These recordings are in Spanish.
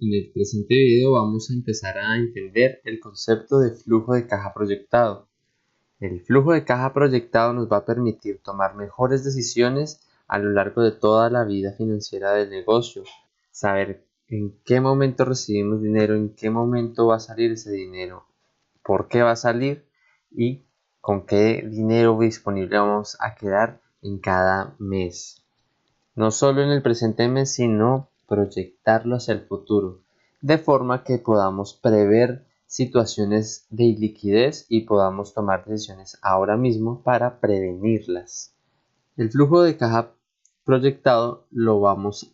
en el presente video vamos a empezar a entender el concepto de flujo de caja proyectado. El flujo de caja proyectado nos va a permitir tomar mejores decisiones a lo largo de toda la vida financiera del negocio, saber en qué momento recibimos dinero, en qué momento va a salir ese dinero, por qué va a salir y con qué dinero disponible vamos a quedar en cada mes. No solo en el presente mes, sino proyectarlo hacia el futuro, de forma que podamos prever situaciones de iliquidez y podamos tomar decisiones ahora mismo para prevenirlas. El flujo de caja proyectado lo vamos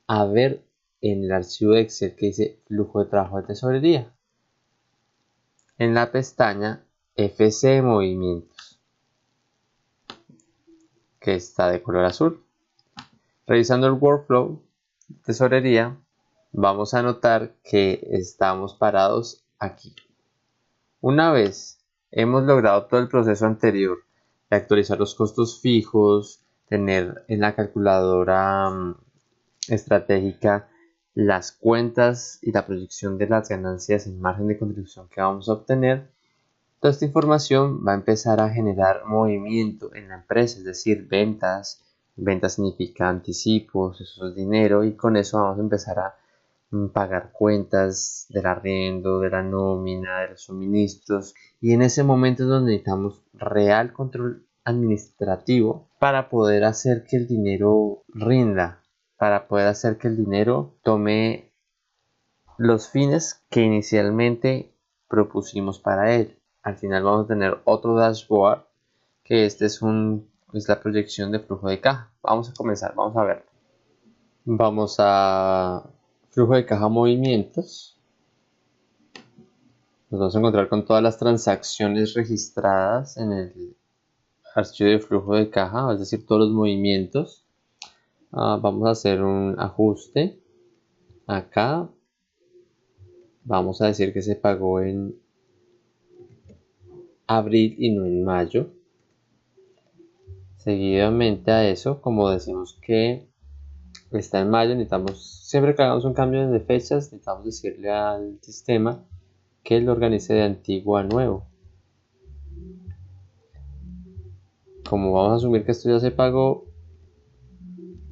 a ver en el archivo de Excel que dice flujo de trabajo de tesorería, en la pestaña FC de movimientos, que está de color azul. Revisando el workflow de tesorería, vamos a notar que estamos parados aquí. Una vez hemos logrado todo el proceso anterior de actualizar los costos fijos, tener en la calculadora estratégica las cuentas y la proyección de las ganancias en margen de contribución que vamos a obtener, toda esta información va a empezar a generar movimiento en la empresa, es decir, ventas. Venta significa anticipos, eso es dinero, y con eso vamos a empezar a pagar cuentas del arriendo, de la nómina, de los suministros, y en ese momento es donde necesitamos real control administrativo para poder hacer que el dinero rinda, para poder hacer que el dinero tome los fines que inicialmente propusimos para él. Al final vamos a tener otro dashboard, que este es la proyección de flujo de caja. Vamos a comenzar, vamos a ver. Vamos a flujo de caja movimientos. Nos vamos a encontrar con todas las transacciones registradas en el archivo de flujo de caja, es decir, todos los movimientos. Vamos a hacer un ajuste. Acá vamos a decir que se pagó en abril y no en mayo. Seguidamente a eso, como decimos que está en mayo, necesitamos, siempre que hagamos un cambio de fechas, necesitamos decirle al sistema que lo organice de antiguo a nuevo. Como vamos a asumir que esto ya se pagó,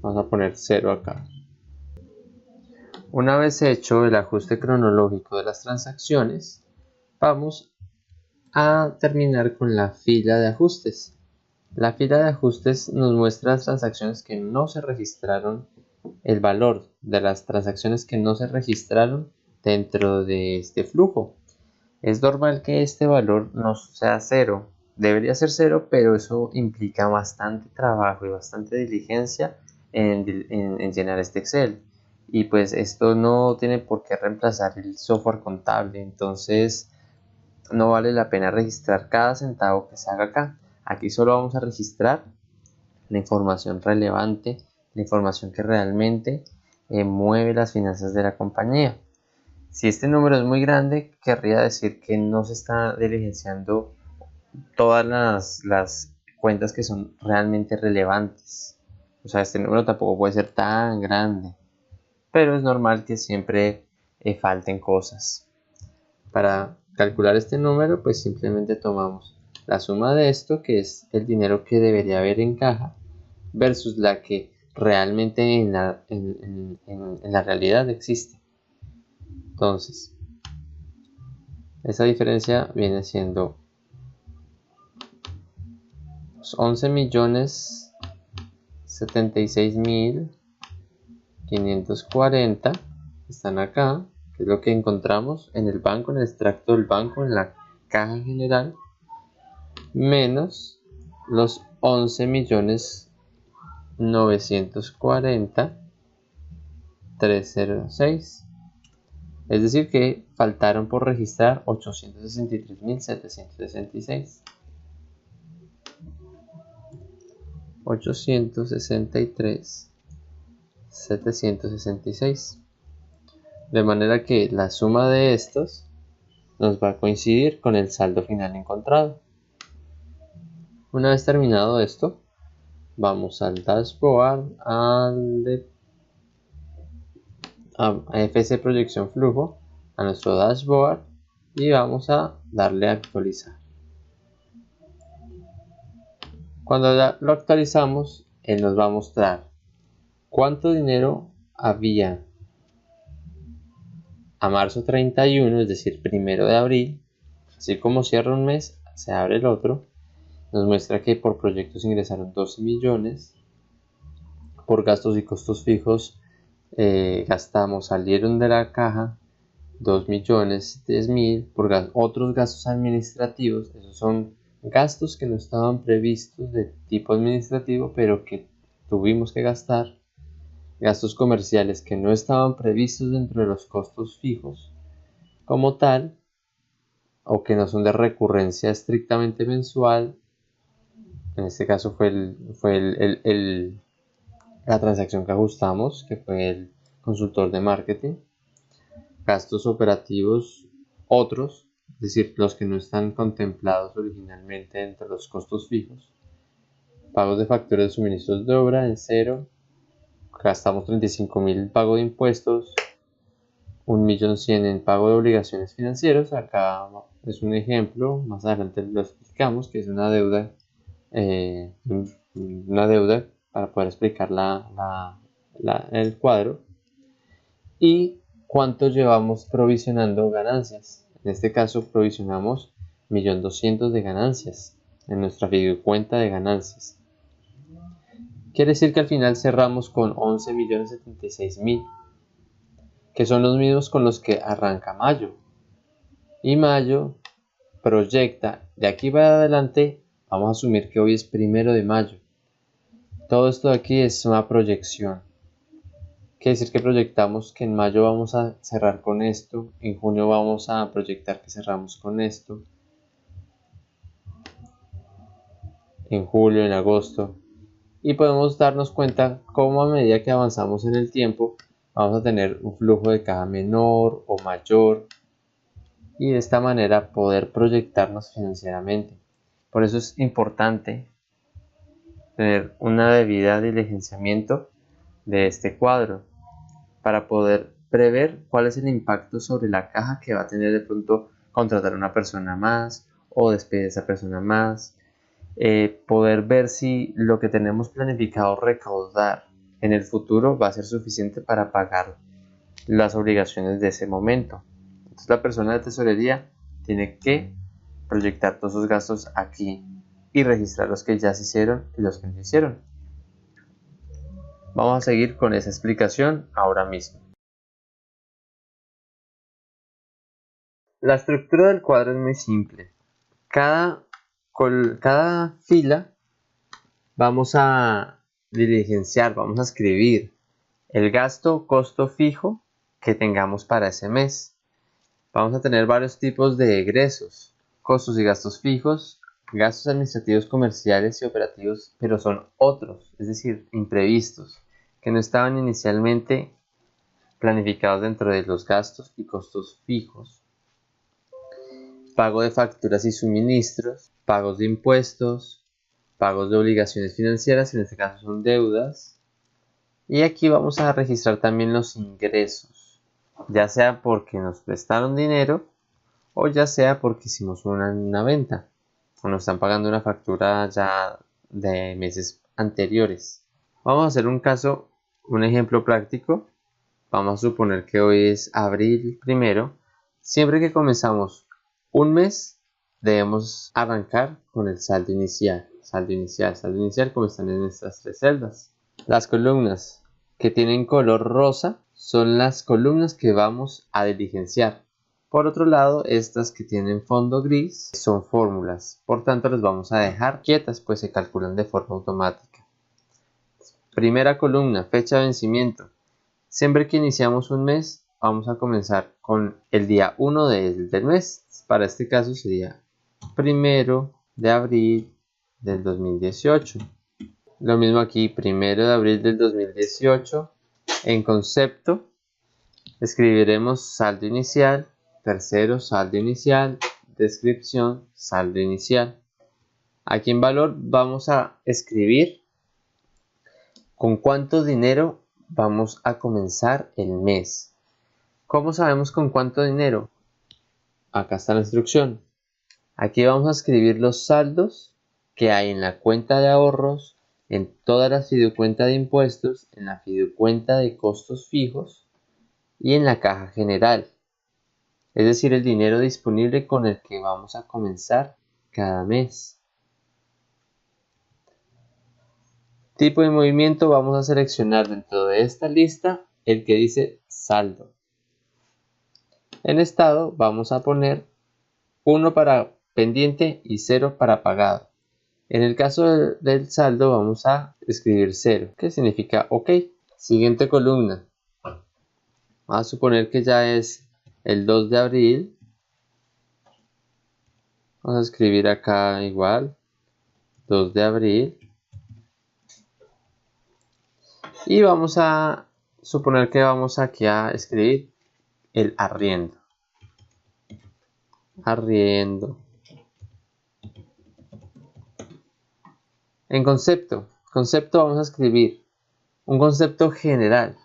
vamos a poner 0 acá. Una vez hecho el ajuste cronológico de las transacciones, vamos a terminar con la fila de ajustes. La fila de ajustes nos muestra las transacciones que no se registraron, el valor de las transacciones que no se registraron dentro de este flujo. Es normal que este valor no sea 0, debería ser 0, pero eso implica bastante trabajo y bastante diligencia en llenar este Excel. Y pues esto no tiene por qué reemplazar el software contable, entonces no vale la pena registrar cada centavo que se haga acá. Aquí solo vamos a registrar la información relevante, la información que realmente mueve las finanzas de la compañía. Si este número es muy grande, querría decir que no se está diligenciando todas las cuentas que son realmente relevantes. O sea, este número tampoco puede ser tan grande, pero es normal que siempre falten cosas. Para calcular este número, pues simplemente tomamos la suma de esto, que es el dinero que debería haber en caja, versus la que realmente en la realidad existe. Entonces, esa diferencia viene siendo 11.076.540, están acá, que es lo que encontramos en el banco, en el extracto del banco, en la caja general, menos los 11.940.306. Es decir que faltaron por registrar 863.766. 863.766. De manera que la suma de estos nos va a coincidir con el saldo final encontrado. Una vez terminado esto, vamos al dashboard, a FC proyección flujo, a nuestro dashboard y vamos a darle a actualizar. Cuando lo actualizamos, él nos va a mostrar cuánto dinero había a marzo 31, es decir, 1 de abril. Así como cierra un mes, se abre el otro. Nos muestra que por proyectos ingresaron 12 millones. Por gastos y costos fijos salieron de la caja 2.010.000. Por otros gastos administrativos, esos son gastos que no estaban previstos de tipo administrativo, pero que tuvimos que gastar. Gastos comerciales que no estaban previstos dentro de los costos fijos como tal, o que no son de recurrencia estrictamente mensual. En este caso fue la transacción que ajustamos, que fue el consultor de marketing. Gastos operativos otros, es decir, los que no están contemplados originalmente entre los costos fijos. Pagos de facturas de suministros de obra en cero. Gastamos 35.000 en pago de impuestos, 1.100.000 en pago de obligaciones financieras. Acá es un ejemplo, más adelante lo explicamos, que es una deuda para poder explicar el cuadro. Y cuánto llevamos provisionando ganancias. En este caso provisionamos 1.200.000 de ganancias en nuestra cuenta de ganancias. Quiere decir que al final cerramos con 11.076.000, que son los mismos con los que arranca mayo. Y mayo proyecta, de aquí para adelante, vamos a asumir que hoy es 1 de mayo. Todo esto de aquí es una proyección. Quiere decir que proyectamos que en mayo vamos a cerrar con esto, en junio vamos a proyectar que cerramos con esto, en julio, en agosto. Y podemos darnos cuenta cómo a medida que avanzamos en el tiempo vamos a tener un flujo de caja menor o mayor, y de esta manera poder proyectarnos financieramente. Por eso es importante tener una debida diligenciamiento de este cuadro para poder prever cuál es el impacto sobre la caja que va a tener de pronto contratar a una persona más o despedir a esa persona más. Poder ver si lo que tenemos planificado recaudar en el futuro va a ser suficiente para pagar las obligaciones de ese momento. Entonces la persona de tesorería tiene que proyectar todos esos gastos aquí y registrar los que ya se hicieron y los que no se hicieron. Vamos a seguir con esa explicación ahora mismo. La estructura del cuadro es muy simple. Cada fila vamos a diligenciar, vamos a escribir el gasto costo fijo que tengamos para ese mes. Vamos a tener varios tipos de egresos, costos y gastos fijos, gastos administrativos comerciales y operativos, pero son otros, es decir, imprevistos, que no estaban inicialmente planificados dentro de los gastos y costos fijos. Pago de facturas y suministros, pagos de impuestos, pagos de obligaciones financieras, en este caso son deudas. Y aquí vamos a registrar también los ingresos, ya sea porque nos prestaron dinero o ya sea porque hicimos una venta o nos están pagando una factura ya de meses anteriores. Vamos a hacer un ejemplo práctico. Vamos a suponer que hoy es abril 1. Siempre que comenzamos un mes debemos arrancar con el saldo inicial, como están en estas tres celdas. Las columnas que tienen color rosa son las columnas que vamos a diligenciar. Por otro lado, estas que tienen fondo gris son fórmulas, por tanto las vamos a dejar quietas, pues se calculan de forma automática. Primera columna, fecha de vencimiento. Siempre que iniciamos un mes, vamos a comenzar con el día 1 del mes. Para este caso sería 1 de abril del 2018. Lo mismo aquí, 1 de abril del 2018. En concepto, escribiremos saldo inicial, tercero, saldo inicial, descripción, saldo inicial. Aquí en valor vamos a escribir con cuánto dinero vamos a comenzar el mes. ¿Cómo sabemos con cuánto dinero? Acá está la instrucción. Aquí vamos a escribir los saldos que hay en la cuenta de ahorros, en todas las fiducuentas de impuestos, en la fiducuenta de costos fijos y en la caja general. Es decir, el dinero disponible con el que vamos a comenzar cada mes. Tipo de movimiento, vamos a seleccionar dentro de esta lista el que dice saldo. En estado vamos a poner 1 para pendiente y 0 para pagado. En el caso del saldo vamos a escribir 0, que significa OK. Siguiente columna. Vamos a suponer que ya es el 2 de abril. Vamos a escribir acá igual, 2 de abril. Y vamos a suponer que vamos aquí a escribir el arriendo. Arriendo. En concepto vamos a escribir un concepto general.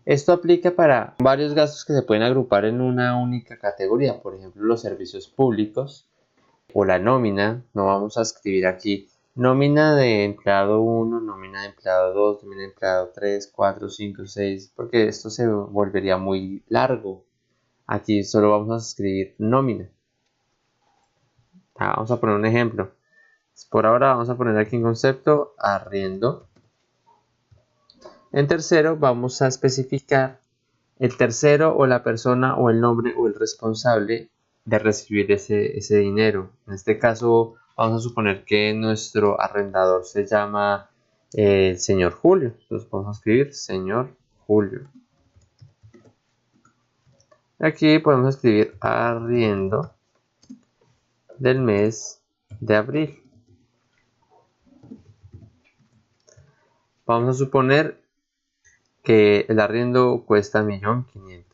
Esto aplica para varios gastos que se pueden agrupar en una única categoría, por ejemplo los servicios públicos o la nómina. No vamos a escribir aquí nómina de empleado 1, nómina de empleado 2, nómina de empleado 3, 4, 5, 6, porque esto se volvería muy largo. Aquí solo vamos a escribir nómina. Vamos a poner un ejemplo. Por ahora vamos a poner aquí en concepto arriendo. En tercero vamos a especificar el tercero o la persona o el nombre o el responsable de recibir ese dinero. En este caso vamos a suponer que nuestro arrendador se llama el señor Julio. Entonces vamos a escribir señor Julio. Aquí podemos escribir arriendo del mes de abril. Vamos a suponer que el arriendo cuesta 1.500.000.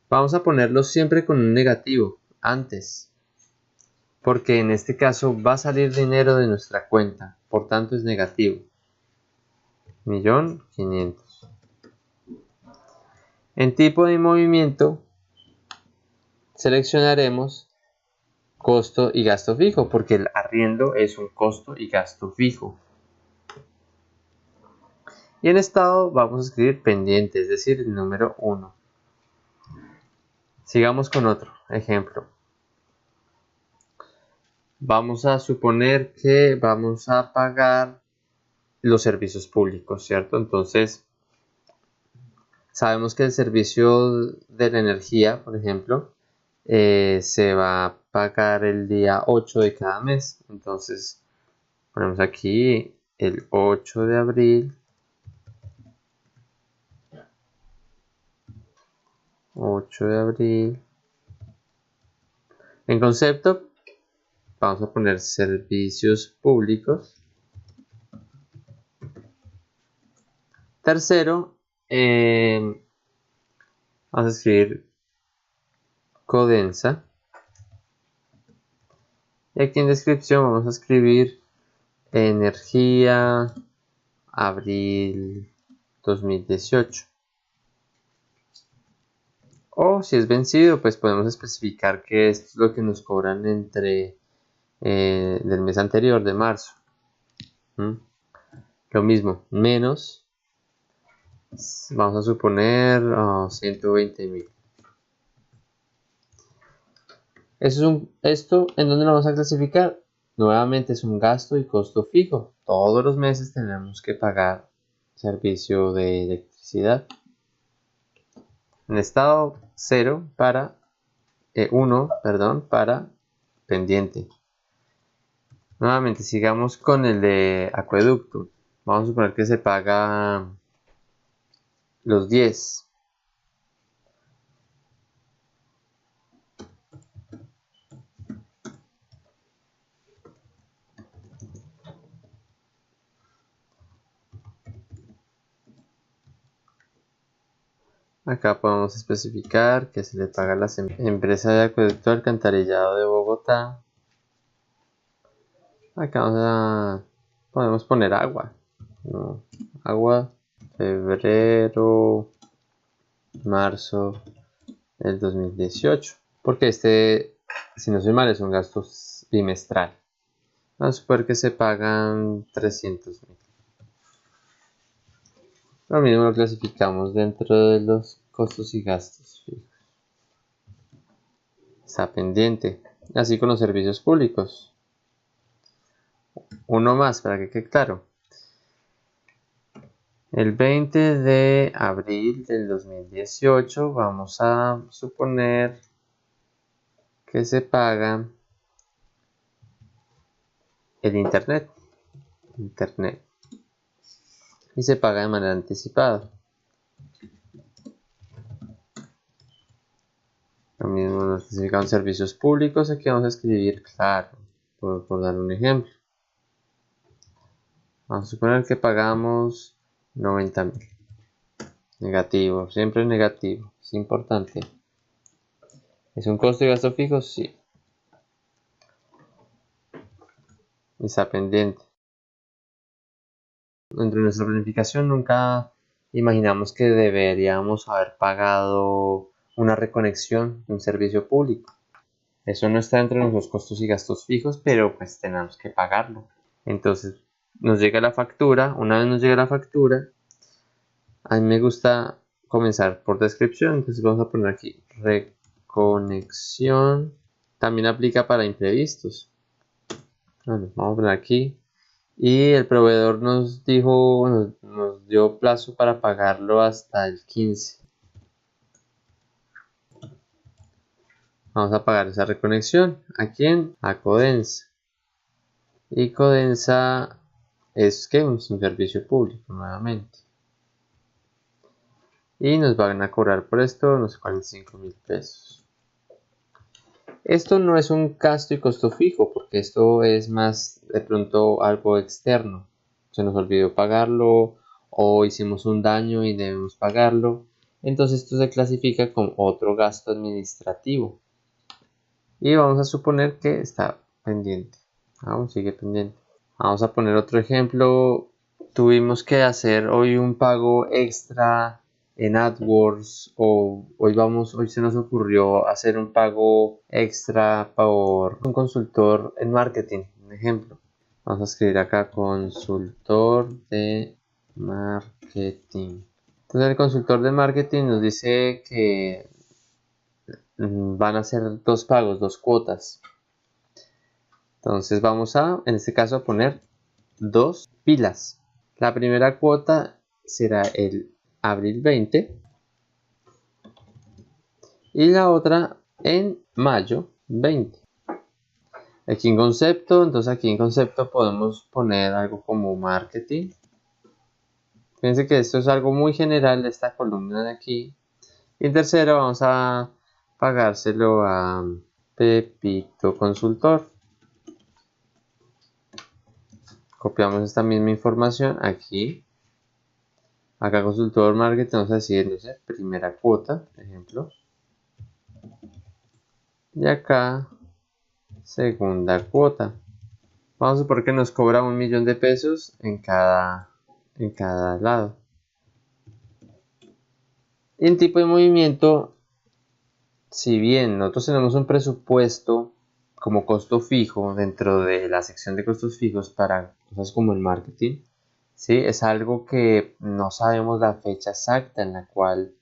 Vamos a ponerlo siempre con un negativo antes, porque en este caso va a salir dinero de nuestra cuenta, por tanto es negativo. 1.500.000. En tipo de movimiento seleccionaremos costo y gasto fijo, porque el arriendo es un costo y gasto fijo. Y en estado vamos a escribir pendiente, es decir, el número 1. Sigamos con otro ejemplo. Vamos a suponer que vamos a pagar los servicios públicos, ¿cierto? Entonces, sabemos que el servicio de la energía, por ejemplo, se va a pagar el día 8 de cada mes. Entonces, ponemos aquí el 8 de abril. 8 de abril. En concepto, vamos a poner servicios públicos. Tercero, vamos a escribir Codensa. Y aquí en descripción vamos a escribir energía abril 2018. O si es vencido, pues podemos especificar que esto es lo que nos cobran entre del mes anterior, de marzo. Lo mismo, menos, vamos a suponer 120.000. Esto, ¿en dónde lo vamos a clasificar? Nuevamente es un gasto y costo fijo. Todos los meses tenemos que pagar servicio de electricidad. En estado 0 para 1, perdón, para pendiente. Nuevamente sigamos con el de acueducto. Vamos a suponer que se paga los 10. Acá podemos especificar que se le paga a la empresa de acueducto de alcantarillado de Bogotá. Acá podemos poner agua. No, agua, febrero marzo del 2018. Porque este, si no soy mal, es un gasto bimestral. Vamos a suponer que se pagan 300.000. Lo mismo lo clasificamos dentro de los costos y gastos fijos. Está pendiente. Así con los servicios públicos. Uno más para que quede claro. El 20 de abril del 2018 vamos a suponer que se paga el internet. Y se paga de manera anticipada. Lo mismo nos especifican servicios públicos. Aquí vamos a escribir claro, por dar un ejemplo. Vamos a suponer que pagamos 90.000. Negativo, siempre negativo, es importante. ¿Es un costo y gasto fijo? Sí. Está pendiente. Dentro de nuestra planificación nunca imaginamos que deberíamos haber pagado una reconexión de un servicio público. Eso no está dentro de nuestros costos y gastos fijos, pero pues tenemos que pagarlo. Entonces nos llega la factura. Una vez nos llega la factura, a mí me gusta comenzar por descripción. Entonces vamos a poner aquí reconexión. También aplica para imprevistos. Bueno, vamos a poner aquí. Y el proveedor nos dijo, nos dio plazo para pagarlo hasta el 15. Vamos a pagar esa reconexión. ¿A quién? A Codensa. Y Codensa es que un servicio público nuevamente. Y nos van a cobrar por esto unos 45.000 pesos. Esto no es un gasto y costo fijo, porque esto es más de pronto algo externo. Se nos olvidó pagarlo o hicimos un daño y debemos pagarlo. Entonces esto se clasifica como otro gasto administrativo. Y vamos a suponer que está pendiente. Aún sigue pendiente. Vamos a poner otro ejemplo. Tuvimos que hacer hoy un pago extra en AdWords, o hoy se nos ocurrió hacer un pago extra por un consultor en marketing, un ejemplo. Vamos a escribir acá consultor de marketing. Entonces el consultor de marketing nos dice que van a hacer dos pagos, dos cuotas. Entonces vamos a, en este caso, a poner dos pilas. La primera cuota será el abril 20 y la otra en mayo 20. Aquí en concepto, entonces aquí en concepto podemos poner algo como marketing. Fíjense que esto es algo muy general de esta columna de aquí. Y en tercero vamos a pagárselo a Pepito Consultor. Copiamos esta misma información aquí. Acá consultor marketing, vamos a decir, no sé, primera cuota, por ejemplo. Y acá, segunda cuota. Vamos a suponer que nos cobra 1.000.000 de pesos en cada lado. Y en tipo de movimiento, si bien nosotros tenemos un presupuesto como costo fijo dentro de la sección de costos fijos para cosas como el marketing, ¿sí? Es algo que no sabemos la fecha exacta en la cual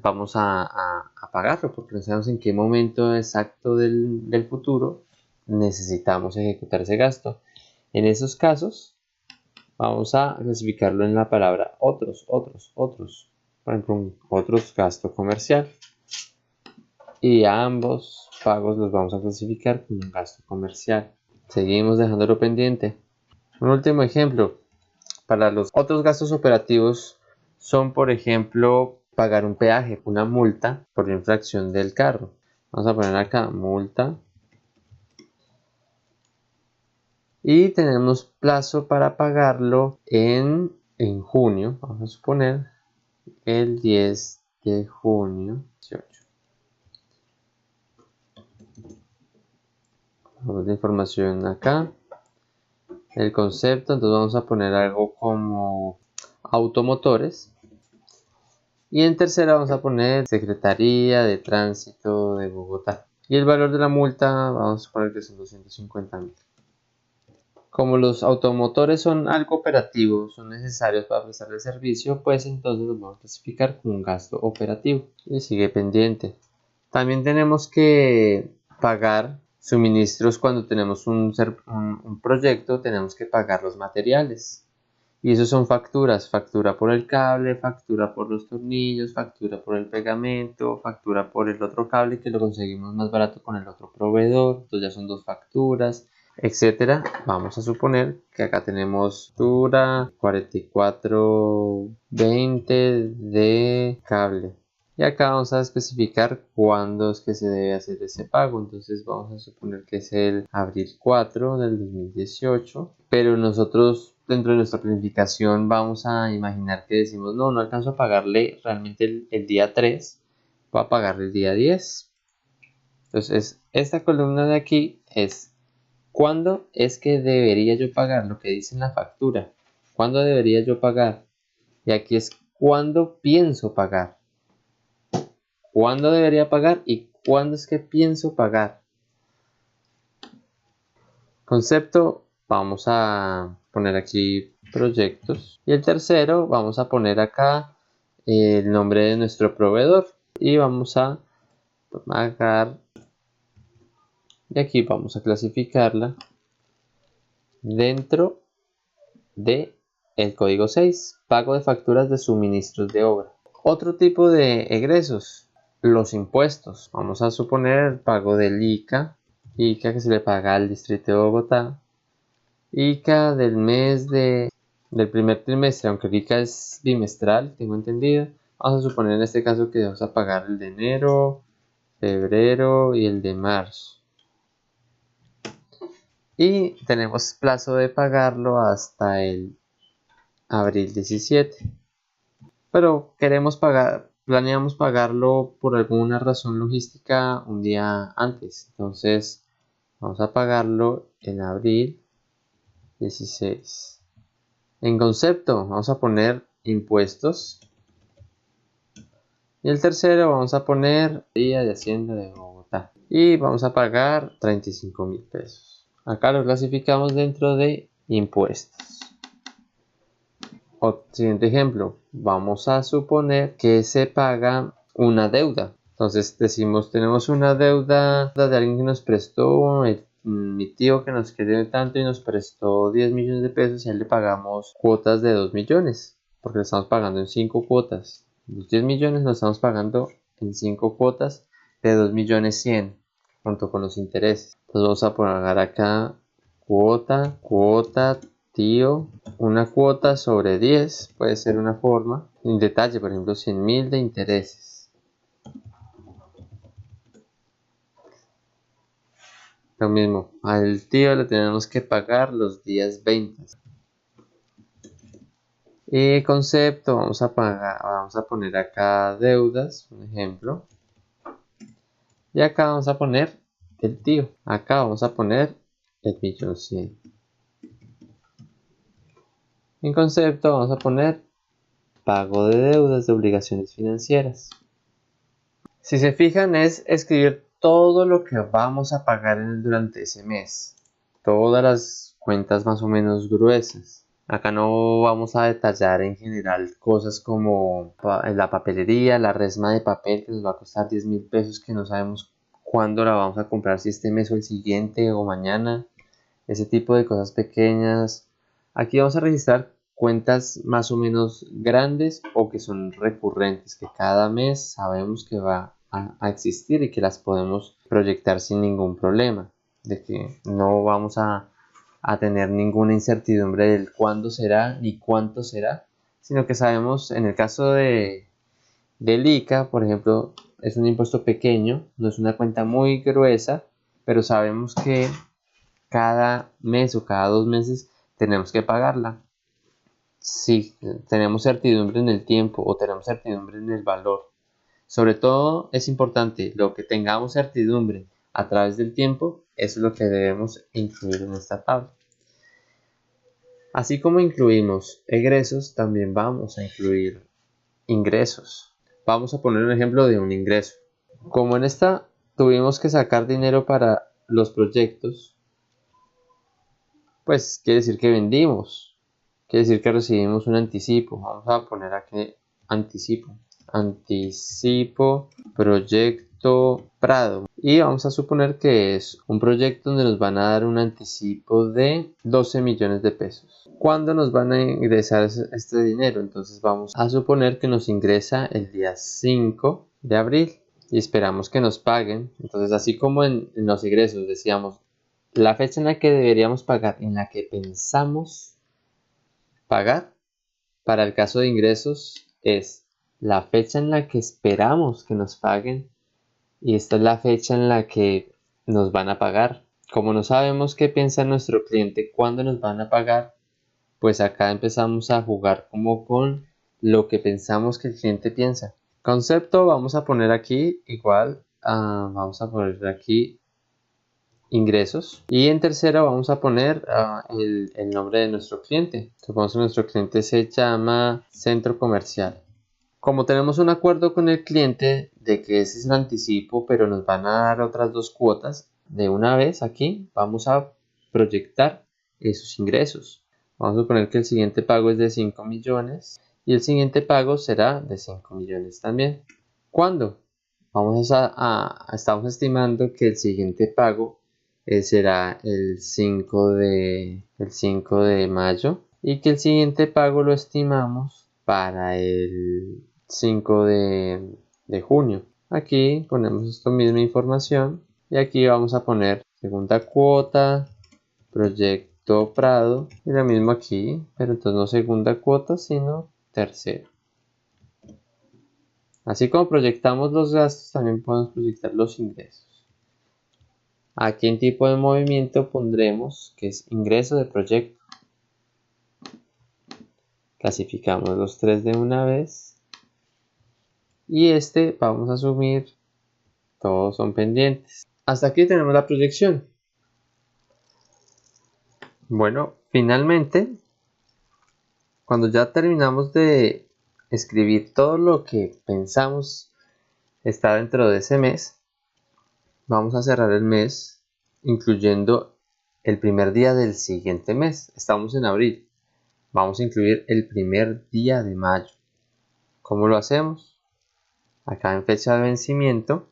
vamos a pagarlo, porque no sabemos en qué momento exacto del futuro necesitamos ejecutar ese gasto. En esos casos vamos a clasificarlo en la palabra otros. Por ejemplo, otros gasto comercial. Y a ambos pagos los vamos a clasificar como un gasto comercial. Seguimos dejándolo pendiente. Un último ejemplo. Para los otros gastos operativos son, por ejemplo, pagar un peaje, una multa por infracción del carro. Vamos a poner acá multa. Y tenemos plazo para pagarlo en junio. Vamos a suponer el 10 de junio 18. Vamos la información acá. El concepto, entonces vamos a poner algo como automotores. Y en tercera vamos a poner Secretaría de Tránsito de Bogotá. Y el valor de la multa vamos a poner que son 250.000. Como los automotores son algo operativo, son necesarios para prestar el servicio, pues entonces los vamos a clasificar como un gasto operativo. Y sigue pendiente. También tenemos que pagar suministros cuando tenemos un proyecto, tenemos que pagar los materiales. Y esos son facturas, factura por el cable, factura por los tornillos, factura por el pegamento, factura por el otro cable que lo conseguimos más barato con el otro proveedor, entonces ya son 2 facturas, etcétera. Vamos a suponer que acá tenemos factura 4420 de cable. Y acá vamos a especificar cuándo es que se debe hacer ese pago. Entonces vamos a suponer que es el abril 4 del 2018. Pero nosotros dentro de nuestra planificación vamos a imaginar que decimos no alcanzo a pagarle realmente el día 3. Voy a pagarle el día 10. Entonces esta columna de aquí es ¿cuándo es que debería yo pagar? Lo que dice en la factura. ¿Cuándo debería yo pagar? Y aquí es ¿cuándo pienso pagar? ¿Cuándo debería pagar y cuándo es que pienso pagar? Concepto, vamos a poner aquí proyectos. Y el tercero, vamos a poner acá el nombre de nuestro proveedor. Y vamos a pagar. Y aquí vamos a clasificarla dentro de el código 6, pago de facturas de suministros de obra. Otro tipo de egresos. Los impuestos. Vamos a suponer el pago del ICA que se le paga al distrito de Bogotá. ICA del mes del primer trimestre, aunque el ICA es bimestral, tengo entendido. Vamos a suponer en este caso que vamos a pagar el de enero, febrero y el de marzo. Y tenemos plazo de pagarlo hasta el abril 17. Pero planeamos pagarlo por alguna razón logística un día antes. Entonces vamos a pagarlo en abril 16. En concepto vamos a poner impuestos. Y el tercero vamos a poner Día de Hacienda de Bogotá. Y vamos a pagar 35.000 pesos. Acá lo clasificamos dentro de impuestos. Siguiente ejemplo, vamos a suponer que se paga una deuda. Entonces decimos, tenemos una deuda de alguien que nos prestó, mi tío que nos quiere tanto y nos prestó 10 millones de pesos y a él le pagamos cuotas de 2 millones, porque le estamos pagando en 5 cuotas. Los 10 millones los estamos pagando en 5 cuotas de 2 millones 100, junto con los intereses. Entonces vamos a pagar acá cuota, tío, una cuota sobre 10 puede ser una forma. En detalle, por ejemplo, 100.000 de intereses. Lo mismo, al tío le tenemos que pagar los días 20. Y concepto, vamos a poner acá deudas, un ejemplo. Y acá vamos a poner el tío. Acá vamos a poner el 1.100.000. En concepto vamos a poner pago de deudas de obligaciones financieras. Si se fijan es escribir todo lo que vamos a pagar durante ese mes. Todas las cuentas más o menos gruesas. Acá no vamos a detallar en general cosas como la papelería, la resma de papel que nos va a costar 10.000 pesos que no sabemos cuándo la vamos a comprar, si este mes o el siguiente o mañana. Ese tipo de cosas pequeñas. Aquí vamos a registrar cuentas más o menos grandes o que son recurrentes, que cada mes sabemos que va a existir y que las podemos proyectar sin ningún problema, de que no vamos a tener ninguna incertidumbre del cuándo será ni cuánto será, sino que sabemos en el caso del ICA, por ejemplo, es un impuesto pequeño, no es una cuenta muy gruesa, pero sabemos que cada mes o cada 2 meses tenemos que pagarla. Si tenemos certidumbre en el tiempo o tenemos certidumbre en el valor. Sobre todo es importante lo que tengamos certidumbre a través del tiempo, eso es lo que debemos incluir en esta tabla. Así como incluimos egresos, también vamos a incluir ingresos. vamos a poner un ejemplo de un ingreso. Como en esta tuvimos que sacar dinero para los proyectos, pues quiere decir que vendimos, quiere decir que recibimos un anticipo. Vamos a poner aquí anticipo proyecto Prado, y vamos a suponer que es un proyecto donde nos van a dar un anticipo de 12 millones de pesos. ¿Cuándo nos van a ingresar este dinero? Entonces vamos a suponer que nos ingresa el día 5 de abril y esperamos que nos paguen. Entonces, así como en los ingresos decíamos la fecha en la que deberíamos pagar, en la que pensamos pagar, para el caso de ingresos es la fecha en la que esperamos que nos paguen, y esta es la fecha en la que nos van a pagar. Como no sabemos qué piensa nuestro cliente cuándo nos van a pagar, pues acá empezamos a jugar como con lo que pensamos que el cliente piensa. Concepto vamos a poner aquí igual, vamos a poner aquí ingresos, y en tercero vamos a poner el nombre de nuestro cliente. Supongamos que nuestro cliente se llama Centro Comercial. Como tenemos un acuerdo con el cliente de que ese es el anticipo, pero nos van a dar otras 2 cuotas, de una vez aquí vamos a proyectar esos ingresos. Vamos a suponer que el siguiente pago es de 5 millones y el siguiente pago será de 5 millones también. ¿Cuándo? Estamos estimando que el siguiente pago será el 5 de mayo, y que el siguiente pago lo estimamos para el 5 de junio. Aquí ponemos esta misma información y aquí vamos a poner segunda cuota, proyecto Prado, y lo mismo aquí, pero entonces no segunda cuota sino tercera. Así como proyectamos los gastos, también podemos proyectar los ingresos. Aquí en tipo de movimiento pondremos que es ingreso de proyecto. Clasificamos los 3 de una vez. Y vamos a asumir todos son pendientes. Hasta aquí tenemos la proyección. Bueno, finalmente, cuando ya terminamos de escribir todo lo que pensamos está dentro de ese mes, vamos a cerrar el mes incluyendo el primer día del siguiente mes. Estamos en abril. Vamos a incluir el primer día de mayo. ¿Cómo lo hacemos? Acá en fecha de vencimiento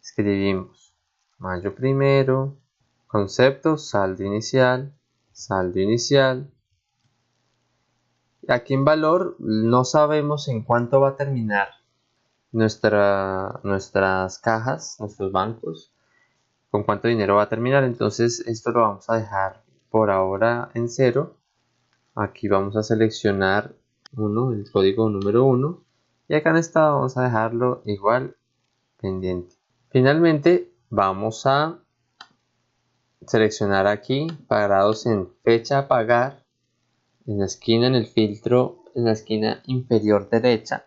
escribimos mayo primero, concepto, saldo inicial. Aquí en valor no sabemos en cuánto va a terminar nuestras cajas, nuestros bancos, con cuánto dinero va a terminar. Entonces esto lo vamos a dejar por ahora en 0. Aquí vamos a seleccionar el código número 1, y acá en esta vamos a dejarlo igual pendiente. Finalmente vamos a seleccionar aquí pagados en fecha a pagar, en la esquina, en el filtro, en la esquina inferior derecha,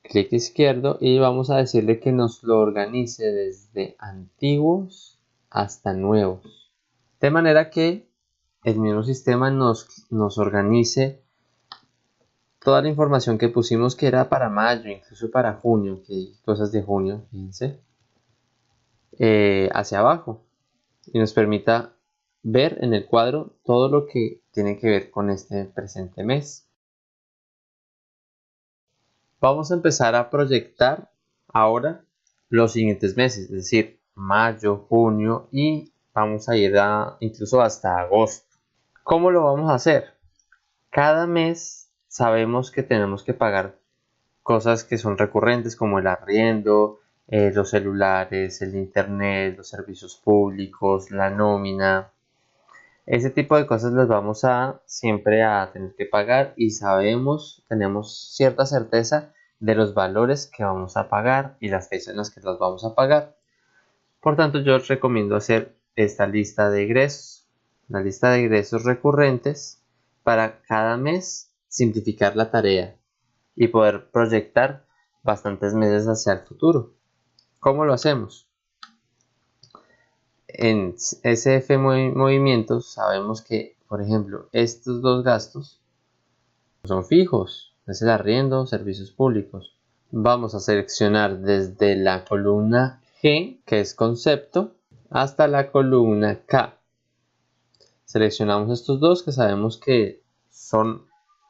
clic izquierdo, y vamos a decirle que nos lo organice desde antiguos hasta nuevos, de manera que el mismo sistema nos organice toda la información que pusimos que era para mayo, incluso para junio, que hay cosas de junio, fíjense, hacia abajo, y nos permita ver en el cuadro todo lo que tiene que ver con este presente mes. Vamos a empezar a proyectar ahora los siguientes meses, es decir, mayo, junio, y vamos a ir incluso hasta agosto. ¿Cómo lo vamos a hacer? Cada mes sabemos que tenemos que pagar cosas que son recurrentes, como el arriendo, los celulares, el internet, los servicios públicos, la nómina. Ese tipo de cosas las vamos siempre a tener que pagar, y tenemos cierta certeza de los valores que vamos a pagar y las fechas en las que las vamos a pagar. Por tanto, yo os recomiendo hacer esta lista de ingresos, la lista de ingresos recurrentes, para cada mes simplificar la tarea y poder proyectar bastantes meses hacia el futuro. ¿Cómo lo hacemos? En SF Movimientos sabemos que, por ejemplo, estos 2 gastos son fijos. es el arriendo, servicios públicos. Vamos a seleccionar desde la columna G, que es concepto, hasta la columna K. Seleccionamos estos dos que sabemos que son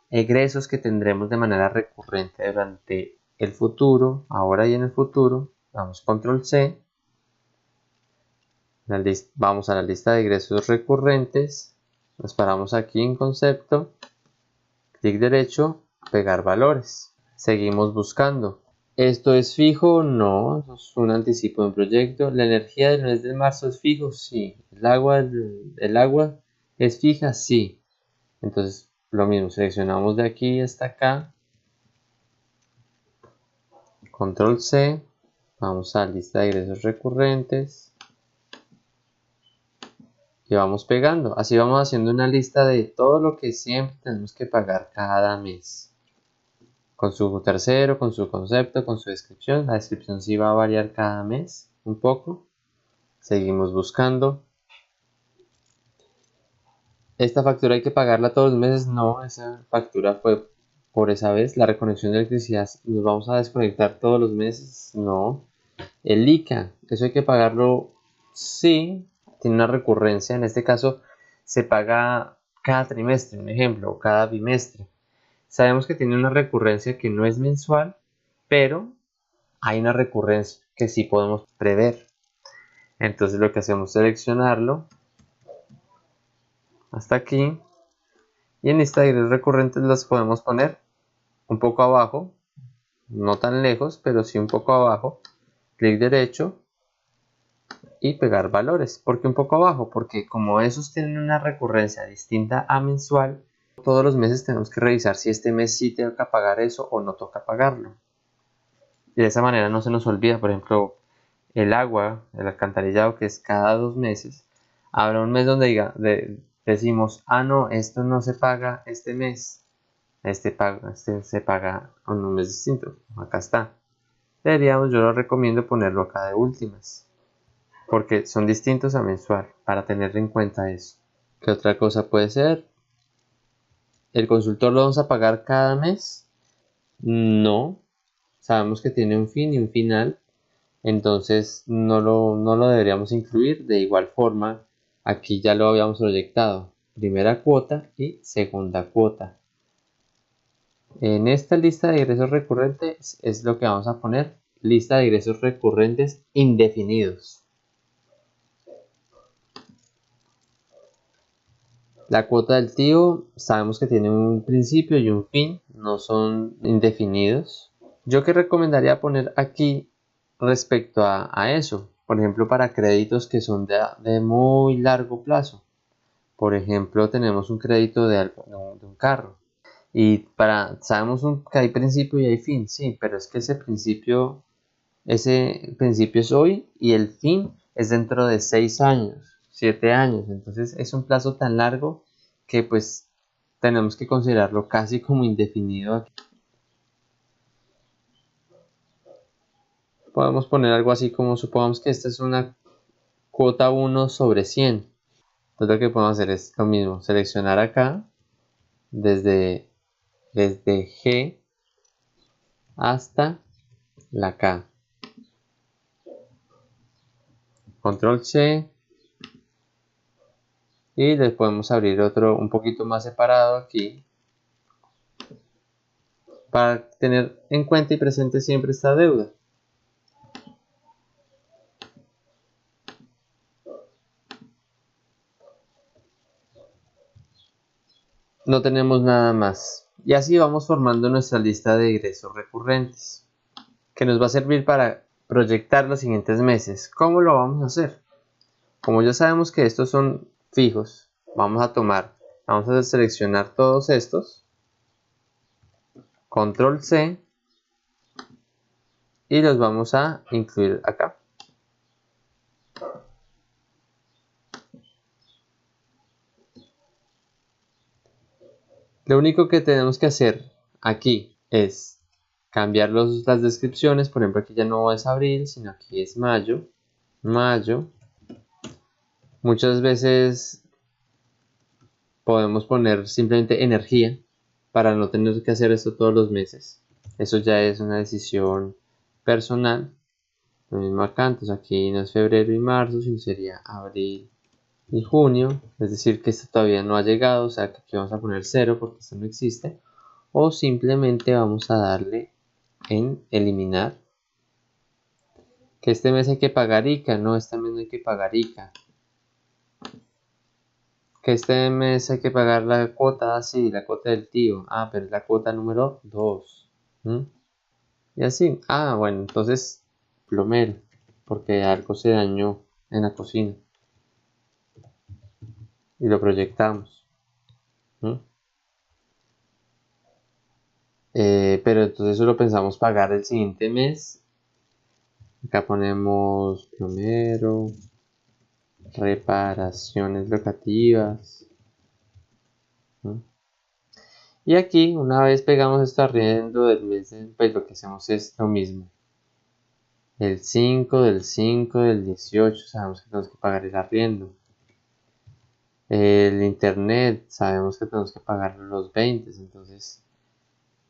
egresos que tendremos de manera recurrente durante el futuro, ahora y en el futuro. Damos control C. Vamos a la lista de egresos recurrentes. Nos paramos aquí en concepto. Clic derecho, pegar valores. Seguimos buscando. ¿Esto es fijo? No, eso es un anticipo de un proyecto. ¿La energía del mes de marzo es fijo? Sí. ¿El agua es fija? Sí. Entonces, lo mismo, seleccionamos de aquí hasta acá. Control C. Vamos a la lista de egresos recurrentes. Y vamos pegando. Así vamos haciendo una lista de todo lo que siempre tenemos que pagar cada mes. Con su tercero, con su concepto, con su descripción. La descripción sí va a variar cada mes un poco. Seguimos buscando. ¿Esta factura hay que pagarla todos los meses? No, esa factura fue por esa vez. La reconexión de electricidad, ¿nos vamos a desconectar todos los meses? No. El ICA, ¿eso hay que pagarlo? Sí, tiene una recurrencia. En este caso se paga cada trimestre, un ejemplo, o cada bimestre. Sabemos que tiene una recurrencia que no es mensual, pero hay una recurrencia que sí podemos prever. Entonces lo que hacemos es seleccionarlo hasta aquí. Y en lista de egresos recurrentes las podemos poner un poco abajo, no tan lejos, pero sí un poco abajo. Clic derecho y pegar valores. ¿Por qué un poco abajo? Porque como esos tienen una recurrencia distinta a mensual, todos los meses tenemos que revisar si este mes sí toca pagar eso o no toca pagarlo. Y de esa manera no se nos olvida, por ejemplo, el agua, el alcantarillado, que es cada 2 meses. Habrá un mes donde decimos, ah no, esto no se paga este mes. Este se paga en un mes distinto. Acá está. Yo lo recomiendo ponerlo acá de últimas, porque son distintos a mensual, para tener en cuenta eso. ¿Qué otra cosa puede ser? ¿El consultor lo vamos a pagar cada mes? No. Sabemos que tiene un fin y un final, entonces no lo deberíamos incluir. De igual forma, aquí ya lo habíamos proyectado. Primera cuota y segunda cuota. En esta lista de ingresos recurrentes es lo que vamos a poner, lista de ingresos recurrentes indefinidos. La cuota del tío sabemos que tiene un principio y un fin, no son indefinidos. Yo que recomendaría poner aquí respecto a eso, por ejemplo para créditos que son de muy largo plazo. Por ejemplo, tenemos un crédito de un carro. Y sabemos que hay principio y hay fin, sí, pero es que ese principio es hoy y el fin es dentro de 6 años, 7 años. Entonces es un plazo tan largo que pues tenemos que considerarlo casi como indefinido aquí. Podemos poner algo así como, supongamos que esta es una cuota 1 sobre 100. Entonces lo que podemos hacer es lo mismo, seleccionar acá desde G hasta la K. Control C. Y les podemos abrir otro un poquito más separado aquí, para tener en cuenta y presente siempre esta deuda. No tenemos nada más. Y así vamos formando nuestra lista de ingresos recurrentes, que nos va a servir para proyectar los siguientes meses. ¿Cómo lo vamos a hacer? Como ya sabemos que estos son fijos, vamos a seleccionar todos estos, control C, y los vamos a incluir acá. Lo único que tenemos que hacer aquí es cambiar las descripciones. Por ejemplo, aquí ya no es abril, sino aquí es mayo. Muchas veces podemos poner simplemente energía para no tener que hacer esto todos los meses. Eso ya es una decisión personal. Lo mismo acá, entonces aquí no es febrero y marzo, sino sería abril y junio. Es decir, que esto todavía no ha llegado, o sea que aquí vamos a poner 0 porque esto no existe. O simplemente vamos a darle en eliminar. Que este mes hay que pagar ICA, no, este mes no hay que pagar ICA. Que este mes hay que pagar la cuota, sí, la cuota del tío. Ah, pero es la cuota número 2. Y así, bueno, entonces plomero, porque algo se dañó en la cocina. Y lo proyectamos. Pero entonces eso lo pensamos pagar el siguiente mes. Acá ponemos plomero, reparaciones locativas. Y aquí, una vez pegamos esto arriendo del mes, pues lo que hacemos es lo mismo. El 5 del 5 del 18 sabemos que tenemos que pagar el arriendo. El internet sabemos que tenemos que pagar los 20, entonces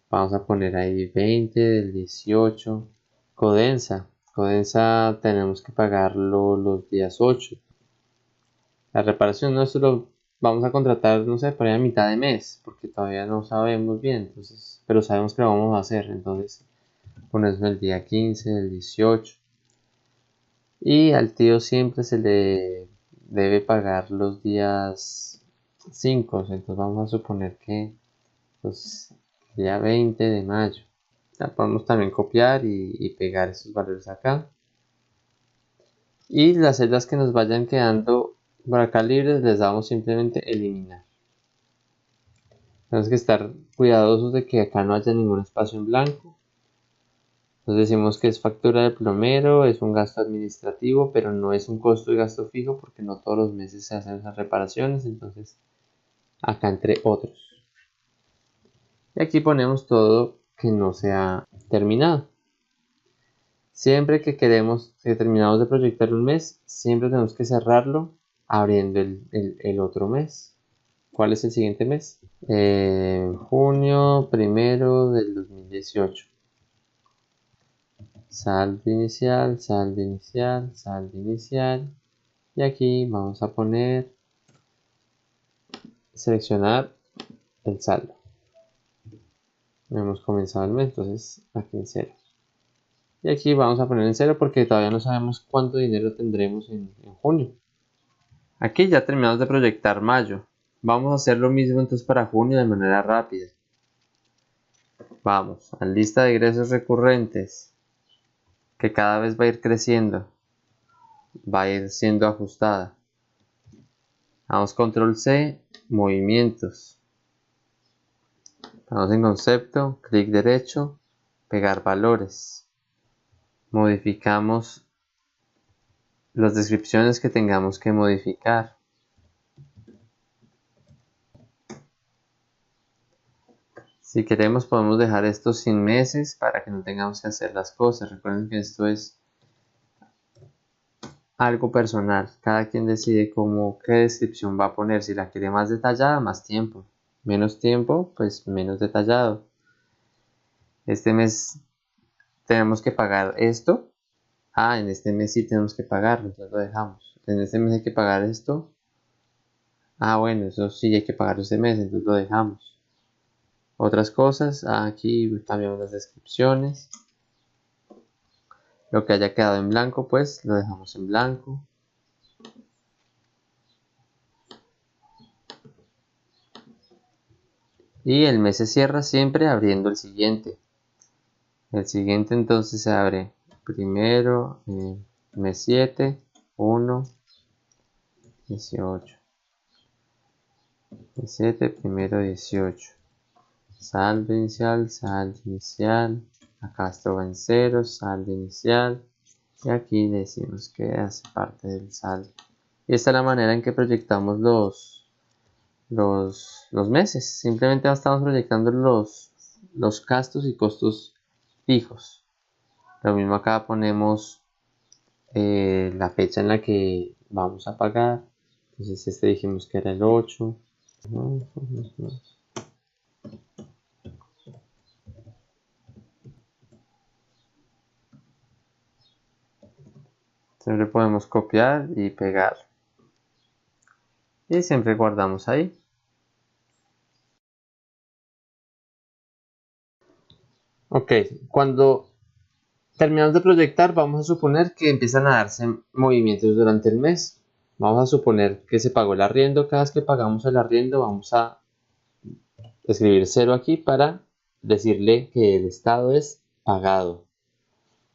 vamos a poner ahí 20 del 18. Codensa tenemos que pagarlo los días 8. La reparación no solo vamos a contratar, no sé, por ahí a mitad de mes, porque todavía no sabemos bien, entonces, pero sabemos que lo vamos a hacer, entonces ponemos el día 15, el 18. Y al tío siempre se le debe pagar los días 5, entonces vamos a suponer que pues, día 20 de mayo. Ya podemos también copiar y pegar esos valores acá. Y las celdas que nos vayan quedando por acá libres les damos simplemente eliminar. Tenemos que estar cuidadosos de que acá no haya ningún espacio en blanco. Entonces decimos que es factura de plomero, es un gasto administrativo, pero no es un costo de gasto fijo porque no todos los meses se hacen esas reparaciones. Entonces acá entre otros. Y aquí ponemos todo que no se ha terminado. Siempre que terminamos de proyectar un mes, siempre tenemos que cerrarlo abriendo el otro mes. ¿Cuál es el siguiente mes? Junio 1 del 2018. Saldo inicial, saldo inicial, saldo inicial. Y aquí vamos a seleccionar el saldo. Hemos comenzado el mes, entonces aquí en 0. Y aquí vamos a poner en 0 porque todavía no sabemos cuánto dinero tendremos en junio. Aquí ya terminamos de proyectar mayo. Vamos a hacer lo mismo entonces para junio de manera rápida. Vamos a lista de ingresos recurrentes, que cada vez va a ir creciendo, va a ir siendo ajustada. Damos control C, movimientos. Vamos en concepto, clic derecho, pegar valores. Modificamos las descripciones que tengamos que modificar. Si queremos podemos dejar esto sin meses para que no tengamos que hacer las cosas. Recuerden que esto es algo personal. Cada quien decide qué descripción va a poner. Si la quiere más detallada, más tiempo. Menos tiempo, pues menos detallado. Este mes tenemos que pagar esto. En este mes sí tenemos que pagarlo, entonces lo dejamos. En este mes hay que pagar esto. Bueno, eso sí hay que pagarlo este mes, entonces lo dejamos. Otras cosas, aquí cambiamos las descripciones. Lo que haya quedado en blanco, pues lo dejamos en blanco. Y el mes se cierra siempre abriendo el siguiente. El siguiente entonces se abre primero, mes 7, 1, 18. Mes 7, primero 18. Saldo inicial, saldo inicial. Acá esto va en 0, saldo inicial. Y aquí decimos que hace parte del saldo. Y esta es la manera en que proyectamos los meses. Simplemente estamos proyectando los gastos y costos fijos. Lo mismo acá ponemos la fecha en la que vamos a pagar. Entonces dijimos que era el 8. Siempre podemos copiar y pegar. Y siempre guardamos ahí. Ok, cuando terminamos de proyectar, vamos a suponer que empiezan a darse movimientos durante el mes. Vamos a suponer que se pagó el arriendo. Cada vez que pagamos el arriendo, vamos a escribir 0 aquí para decirle que el estado es pagado.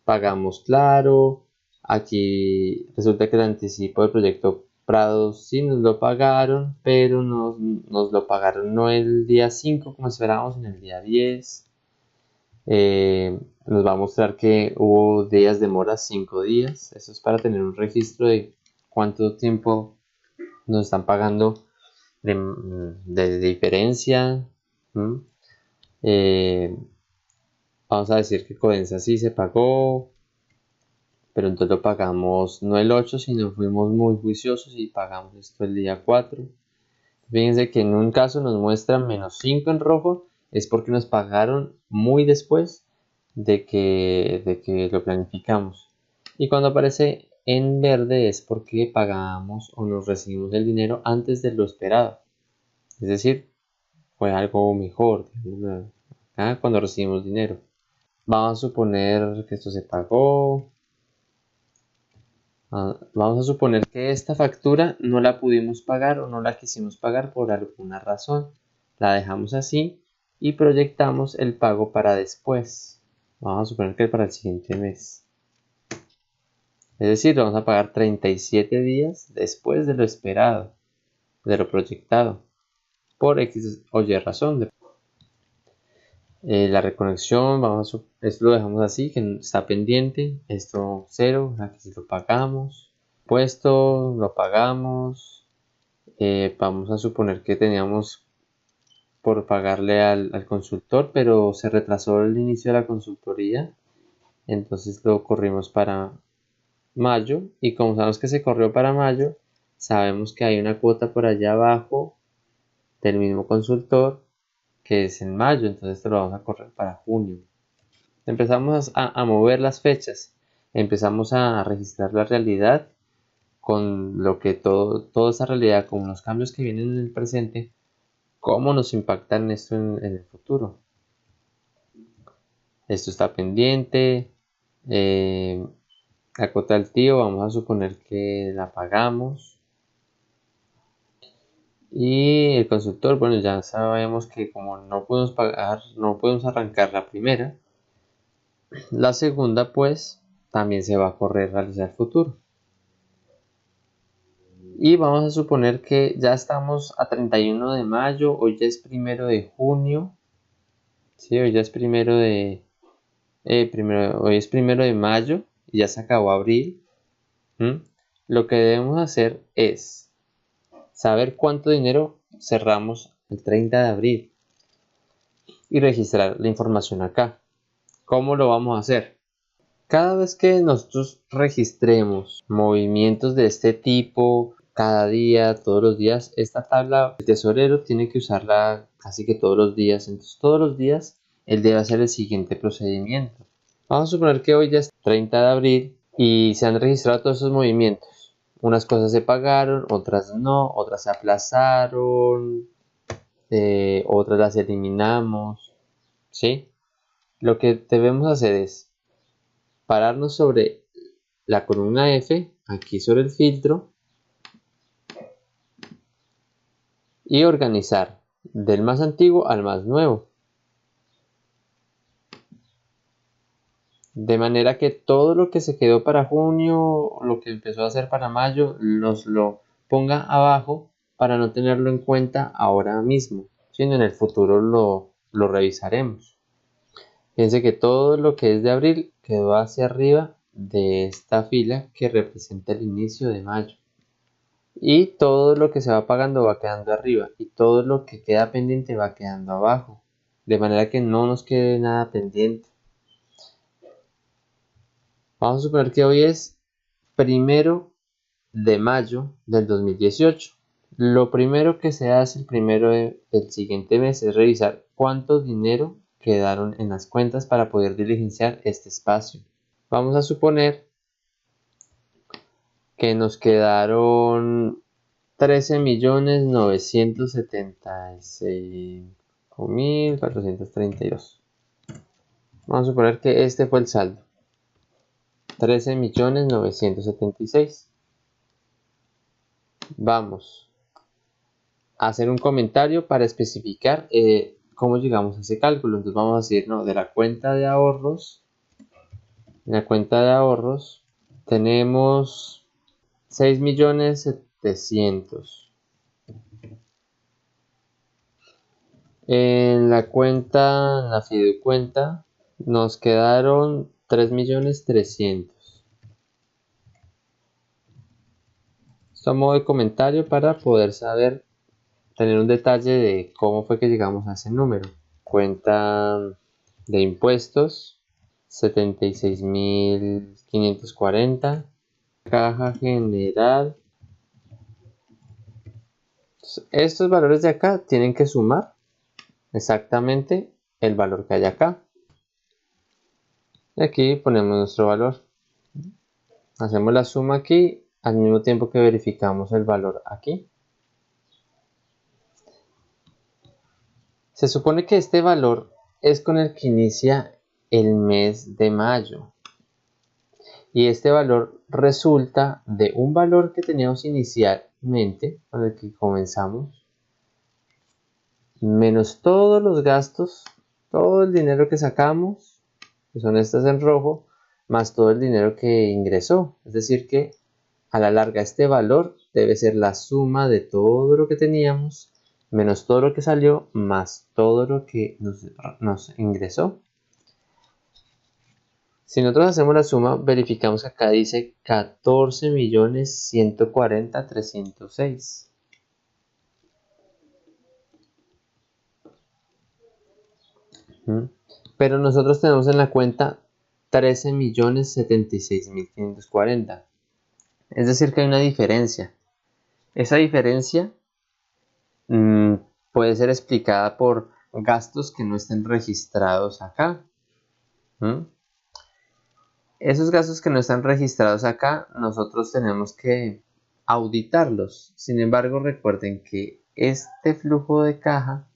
Pagamos Claro. Aquí resulta que el anticipo del proyecto Prado sí nos lo pagaron, pero nos lo pagaron no el día 5 como esperábamos, sino el día 10. Nos va a mostrar que hubo días de mora, 5 días. Eso es para tener un registro de cuánto tiempo nos están pagando de diferencia. Vamos a decir que Codensa sí se pagó, pero entonces lo pagamos no el 8, sino fuimos muy juiciosos y pagamos esto el día 4. Fíjense que en un caso nos muestra menos 5 en rojo, es porque nos pagaron muy después de que lo planificamos. Y cuando aparece en verde es porque pagamos o nos recibimos el dinero antes de lo esperado. Es decir, fue algo mejor cuando recibimos dinero. Vamos a suponer que esto se pagó. Vamos a suponer que esta factura no la pudimos pagar o no la quisimos pagar por alguna razón. La dejamos así y proyectamos el pago para después. Vamos a suponer que para el siguiente mes. Es decir, vamos a pagar 37 días después de lo esperado, de lo proyectado, por X o Y razón. La reconexión, esto lo dejamos así, que está pendiente. Esto 0, aquí si lo pagamos. Puesto, lo pagamos. Vamos a suponer que teníamos por pagarle al consultor, pero se retrasó el inicio de la consultoría. Entonces lo corrimos para mayo. Y como sabemos que se corrió para mayo, sabemos que hay una cuota por allá abajo del mismo consultor que es en mayo, entonces esto lo vamos a correr para junio. Empezamos a mover las fechas, empezamos a registrar la realidad con lo que toda esa realidad, con los cambios que vienen en el presente, cómo nos impactan esto en el futuro. Esto está pendiente, la cuota del tío vamos a suponer que la pagamos. Y el consultor, bueno, ya sabemos que como no podemos pagar, no podemos arrancar la primera, la segunda pues también se va a correr realizar futuro. Y vamos a suponer que ya estamos a 31 de mayo, hoy ya es 1 de junio. Sí, hoy ya es hoy es 1 de mayo y ya se acabó abril. Lo que debemos hacer es saber cuánto dinero cerramos el 30 de abril y registrar la información acá. ¿Cómo lo vamos a hacer? Cada vez que nosotros registremos movimientos de este tipo, cada día, todos los días, esta tabla el tesorero tiene que usarla casi que todos los días. Entonces todos los días él debe hacer el siguiente procedimiento. Vamos a suponer que hoy ya es 30 de abril y se han registrado todos esos movimientos. Unas cosas se pagaron, otras no, otras se aplazaron, otras las eliminamos, ¿sí? Lo que debemos hacer es pararnos sobre la columna F, aquí sobre el filtro, y organizar del más antiguo al más nuevo. De manera que todo lo que se quedó para junio, lo que empezó a hacer para mayo, nos lo ponga abajo para no tenerlo en cuenta ahora mismo, sino en el futuro lo revisaremos. Fíjense que todo lo que es de abril quedó hacia arriba de esta fila que representa el inicio de mayo. Y todo lo que se va pagando va quedando arriba y todo lo que queda pendiente va quedando abajo. De manera que no nos quede nada pendiente. Vamos a suponer que hoy es 1 de mayo del 2018. Lo primero que se hace el primero del siguiente mes es revisar cuánto dinero quedaron en las cuentas para poder diligenciar este espacio. Vamos a suponer que nos quedaron 13.976.432. Vamos a suponer que este fue el saldo. 13.976. Vamos a hacer un comentario para especificar cómo llegamos a ese cálculo. Entonces vamos a decir, no, de la cuenta de ahorros. En la cuenta de ahorros tenemos 6.700.000. En la fiducuenta nos quedaron 3.300.000. Esto a modo de comentario para poder saber, tener un detalle de cómo fue que llegamos a ese número. Cuenta de impuestos, 76.540. Caja general. Estos valores de acá tienen que sumar exactamente el valor que hay acá. Y aquí ponemos nuestro valor. Hacemos la suma aquí al mismo tiempo que verificamos el valor aquí. Se supone que este valor es con el que inicia el mes de mayo. Y este valor resulta de un valor que teníamos inicialmente, con el que comenzamos, menos todos los gastos, todo el dinero que sacamos, que son estas en rojo, más todo el dinero que ingresó. Es decir que a la larga este valor debe ser la suma de todo lo que teníamos, menos todo lo que salió, más todo lo que nos ingresó. Si nosotros hacemos la suma, verificamos que acá dice 14.140.306. Pero nosotros tenemos en la cuenta 13.076.540. Es decir que hay una diferencia. Esa diferencia puede ser explicada por gastos que no estén registrados acá. Esos gastos que no están registrados acá, nosotros tenemos que auditarlos. Sin embargo, recuerden que este flujo de caja,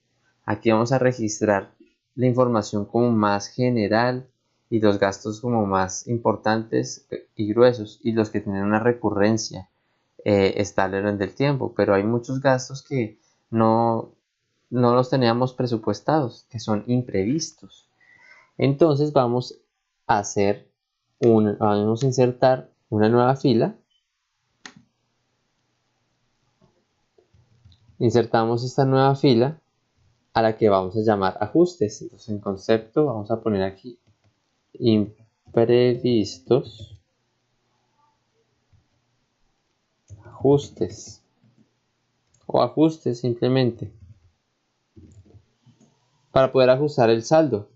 aquí vamos a registrar la información como más general y los gastos como más importantes y gruesos, y los que tienen una recurrencia estable durante el tiempo. Pero hay muchos gastos que no los teníamos presupuestados, que son imprevistos. Entonces vamos a insertar una nueva fila. Insertamos esta nueva fila a la que vamos a llamar ajustes. Entonces en concepto vamos a poner aquí imprevistos, ajustes o ajustes simplemente, para poder ajustar el saldo.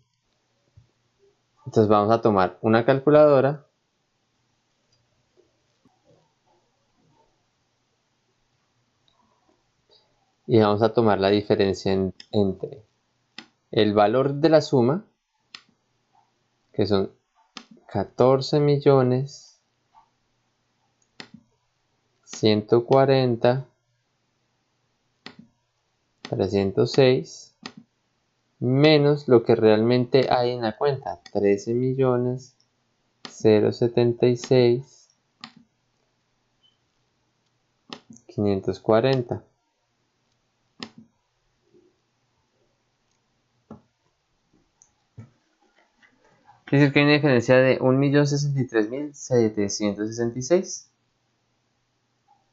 Entonces vamos a tomar una calculadora y vamos a tomar la diferencia entre el valor de la suma, que son 14.140.306, menos lo que realmente hay en la cuenta, 13.076.540. Quiere decir que hay una diferencia de 1.063.766.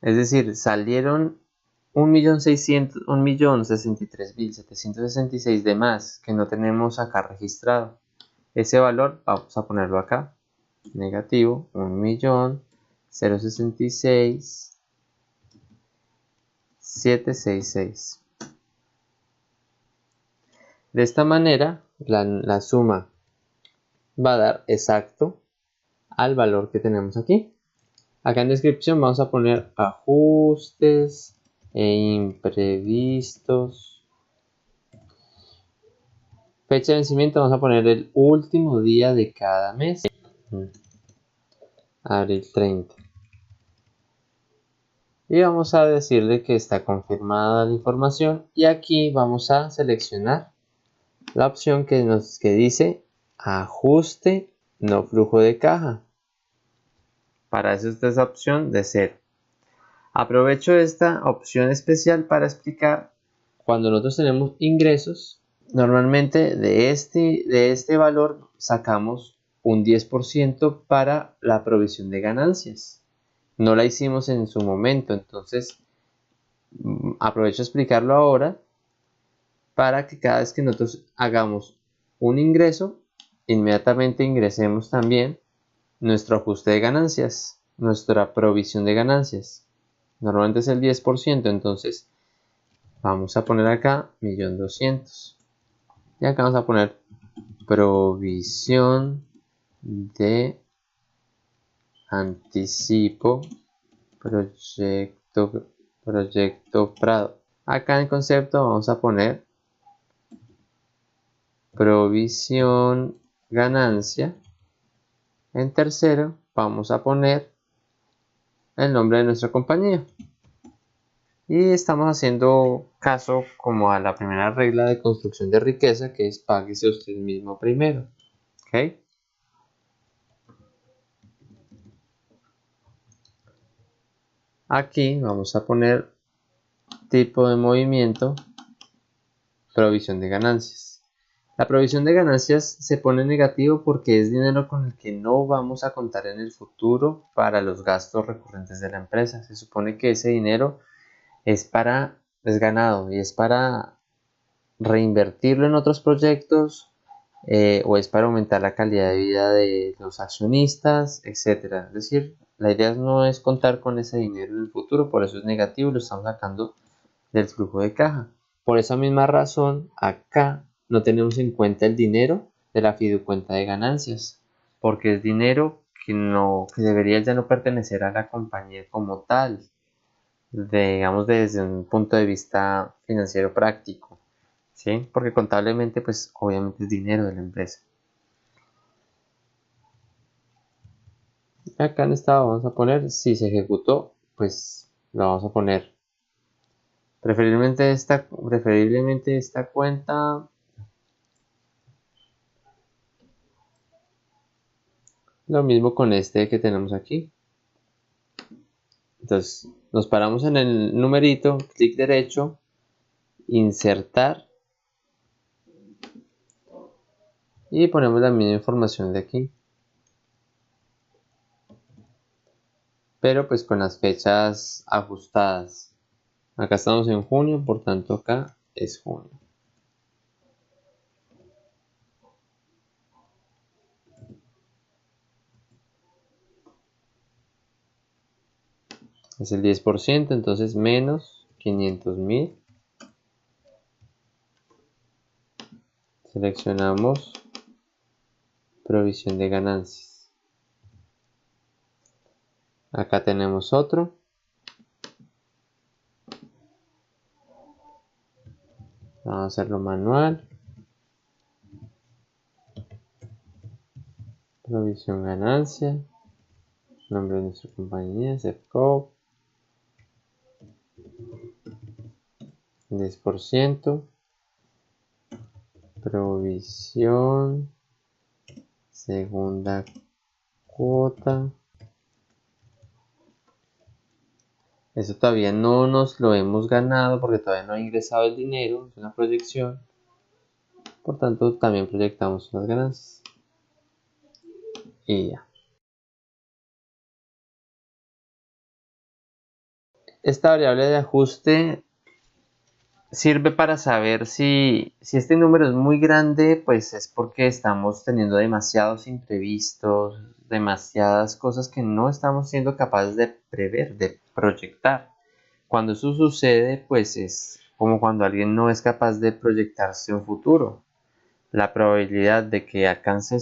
Es decir, salieron 1.063.766 de más que no tenemos acá registrado. Ese valor vamos a ponerlo acá. Negativo 1.066.766. De esta manera, la suma va a dar exacto al valor que tenemos aquí. Acá en descripción vamos a poner ajustes e imprevistos. Fecha de vencimiento vamos a poner el último día de cada mes. Abril 30. y vamos a decirle que está confirmada la información, y aquí vamos a seleccionar la opción que dice ajuste no flujo de caja. Para eso está esa opción de 0. Aprovecho esta opción especial para explicar cuando nosotros tenemos ingresos. Normalmente de este valor sacamos un 10% para la provisión de ganancias. No la hicimos en su momento, entonces aprovecho a explicarlo ahora para que cada vez que nosotros hagamos un ingreso, inmediatamente ingresemos también nuestro ajuste de ganancias, nuestra provisión de ganancias. Normalmente es el 10%, entonces vamos a poner acá 1.200.000 y acá vamos a poner provisión de anticipo proyecto Prado. Acá en concepto vamos a poner provisión ganancia. En tercero vamos a poner el nombre de nuestra compañía. Y estamos haciendo caso como a la primera regla de construcción de riqueza, que es páguese usted mismo primero. ¿Ok? Aquí vamos a poner tipo de movimiento, provisión de ganancias. La provisión de ganancias se pone negativo porque es dinero con el que no vamos a contar en el futuro para los gastos recurrentes de la empresa. Se supone que ese dinero es ganado y es para reinvertirlo en otros proyectos, o es para aumentar la calidad de vida de los accionistas, etc. Es decir, la idea no es contar con ese dinero en el futuro, por eso es negativo y lo estamos sacando del flujo de caja. Por esa misma razón, acá no tenemos en cuenta el dinero de la fiducuenta de ganancias, porque es dinero que debería ya no pertenecer a la compañía como tal, digamos desde un punto de vista financiero práctico, ¿sí? Porque contablemente, pues obviamente es dinero de la empresa. Acá en esta vamos a poner si se ejecutó, pues lo vamos a poner. Preferiblemente esta cuenta lo mismo con este que tenemos aquí. Entonces nos paramos en el numerito, clic derecho, insertar y ponemos la misma información de aquí, pero pues con las fechas ajustadas. Acá estamos en junio, por tanto acá es junio. Es el 10%, entonces menos 500.000. Seleccionamos provisión de ganancias. Acá tenemos otro. Vamos a hacerlo manual. Provisión ganancia. Nombre de nuestra compañía, CEFCO. 10%. Provisión. Segunda cuota. Eso todavía no nos lo hemos ganado porque todavía no ha ingresado el dinero. Es una proyección. Por tanto, también proyectamos las ganancias. Y ya. Esta variable de ajuste sirve para saber si este número es muy grande, pues es porque estamos teniendo demasiados imprevistos, demasiadas cosas que no estamos siendo capaces de prever, de proyectar. Cuando eso sucede, pues es como cuando alguien no es capaz de proyectarse un futuro. La probabilidad de que alcance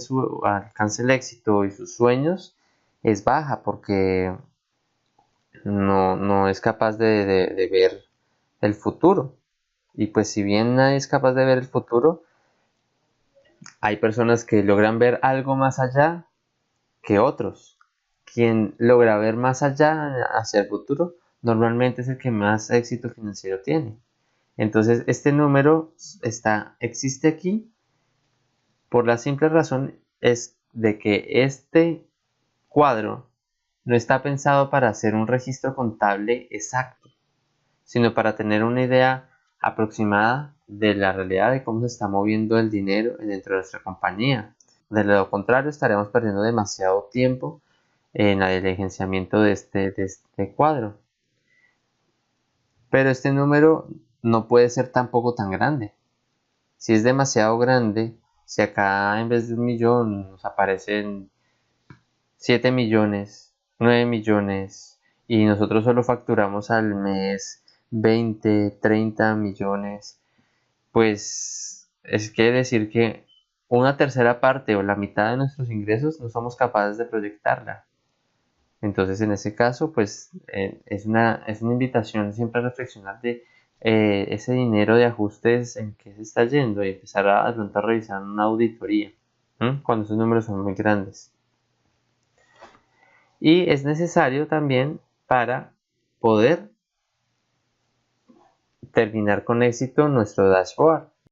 el éxito y sus sueños es baja porque no es capaz de ver el futuro. Y pues si bien nadie es capaz de ver el futuro, hay personas que logran ver algo más allá que otros. Quien logra ver más allá hacia el futuro normalmente es el que más éxito financiero tiene. Entonces este número existe aquí por la simple razón es de que este cuadro no está pensado para hacer un registro contable exacto, sino para tener una idea aproximada de la realidad de cómo se está moviendo el dinero dentro de nuestra compañía. De lo contrario, estaremos perdiendo demasiado tiempo en el diligenciamiento de este cuadro. Pero este número no puede ser tampoco tan grande. Si es demasiado grande, si acá en vez de 1.000.000 nos aparecen 7 millones, 9 millones y nosotros solo facturamos al mes 20, 30 millones, pues es quiere decir que una tercera parte o la mitad de nuestros ingresos no somos capaces de proyectarla. Entonces, en ese caso, pues es una invitación siempre a reflexionar de ese dinero de ajustes en qué se está yendo y empezar de pronto a revisar una auditoría, cuando esos números son muy grandes. Y es necesario también para poder terminar con éxito nuestro dashboard.